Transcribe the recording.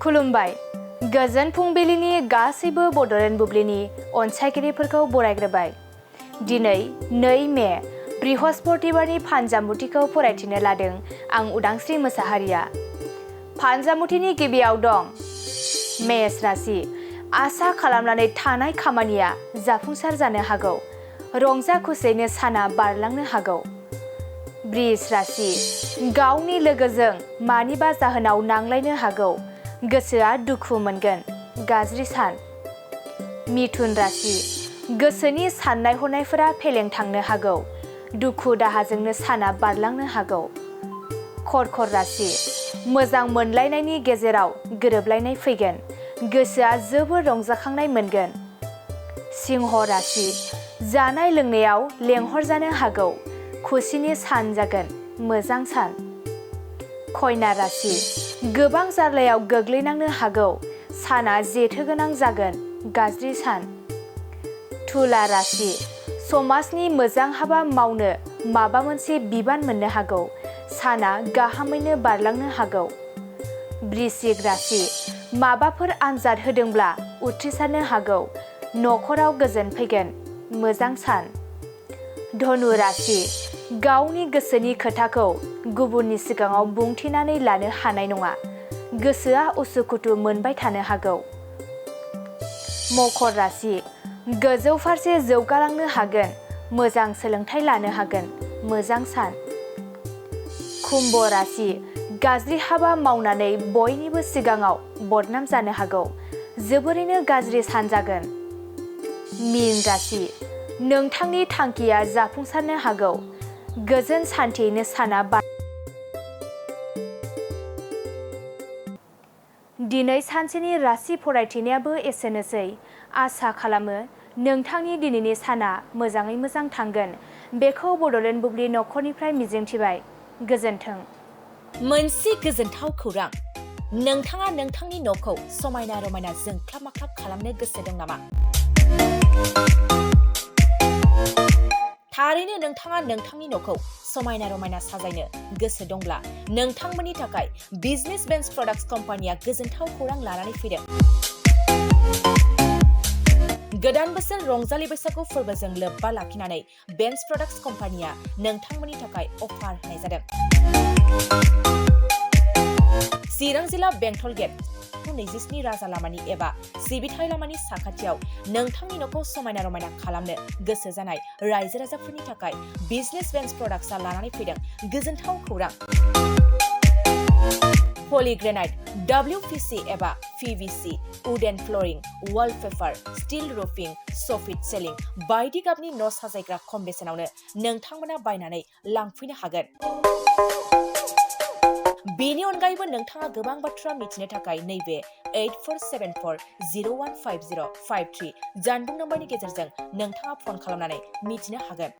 खुलुमबाय गोजोन फुंबिलिनि गासैबो बड'लेण्ड बुब्लिनि अनसायगिरिफोरखौ बरायग्रोबाय। दिनै 2 मे बृहस्पतिबारनि फानजामुथिखौ फरायथिनो लादों आं उदांस्रि मोसाहारिया। फानजामुथिनि गिबियाव दं मेष राशि। आसा खालामनानै थानाय खामानिया जाफुंसार जानो हागौ। रंजा खुसियैनो साना बारलांनो हागौ। वृष राशि। गावनि लोगोजों मानिबा जाहोनाव नांलायनो हागौ। गोसोआ दुखु मोनगोन। गाज्रि सान। मिथुन राशि। गोसोनि साननाय हनायफोरा फेलें थांनो हागौ। दुखु दाहाजोंनो साना बारलांनो हागौ। कर्कट राशि। मोजां मोनलायनायनि गेजेराव गोरोबलायनाय फैगोन। गोसोआ जोबोर रंजाखांनाय मोनगोन। सिंह राशि। जानाय लोंनायाव लेंहरजानो हागौ। खुसिनि सान जागोन। मोजां सान। कन्या राशि। गोबां जार्लायाव गोग्लैनांनो हागौ। साना जेथोगोनां जागोन। गाज्रि सान। तुला राशि। समाजनि मोजां हाबा मावनो माबा मोनसे बिबान मोननो हागौ। साना गाहामैनो बारलांनो हागौ। वृश्चिक राशि। माबाफोर आनजाद होदोंब्ला उथ्रिसारनो हागौ। न'खराव गोजोन फैगोन। मोजां सान। धनु राशि। गावनि गोसोनि खोथाखौ गुबुननि सिगाङाव बुंथिनानै लानो हानाय नङा। गोसोआ उसुखुथु मोनबाय थानो हागौ। मकर राशि। गोजौ फारसे जौगालांनो हागोन। मोजां सोलोंथाइ लानो हागोन। मोजां सान। कुम्भ राशि। गाज्रि हाबा मावनानै बयनिबो सिगाङाव बदनाम जानो हागौ। जोबोरैनो गाज्रि सान जागोन। मीन राशि। नोंथांनि थांखिया जाफुंसारनो हागौ। गोजोन सान्थियैनो साना दिनै सानसेनि राशि फरायथिनायाबो एसेनोसै। आसा खालामो नोंथांनि दिनैनि साना मोजाङै मोजां थांगोन। बेखौ बड'लेण्ड बुब्लि नखरनिफ्राय मिजिंथिबाय। गोजोन्थों। मोनसे गोजोनथाव खौरां। नोंथाङा नोंथांनि न'खौ समायना रमायना जोंख्लाब माख्लाब खालामनो गोसो दं नामा? थारैनो नोंथाङा नोंथांनि न'खौ समायना रमायना साजायनो गोसो दंब्ला नोंथांमोननि थाखाय बिजनेस बेन्स प्रडाक्ट्स कम्पानिया गोजोनथाव खौरां लानानै फैदों। गोदान बोसोर रंजालि बैसागु फोरबोजों लोब्बा लाखिनानै बेन्स प्रडाक्ट्स कम्पानिया नोंथांमोननि थाखाय अफार होनाय जादों। चिरां जिल्ला बेंटल गेट 27 राजा लामानि एबा सिबिथाय लामानि साखाथियाव नोंथांनि न'खौ समायना रमायना खालामनो गोसो जानाय रायजो राजाफोरनि थाखाय बिजनेस बेन्स प्रडाक्ट्सआ लानानै फैदों गोजोनथाव खौरां। पलिग्रेनाइट, WPC एबा PVC, wooden flooring, wallpaper, steel roofing, soffit ceiling बायदि गाबनि न' साजायग्रा खम बेसेनावनो नोंथांमोना बायनानै लांफैनो हागोन। बेनि अनगायैबो नोंथाङा गोबां बाथ्रा मिथिनो थाखाय नैबे 8474015053 जानबुं नम्बरनि गेजेरजों नोंथाङा फन खालामनानै मिथिनो हागोन।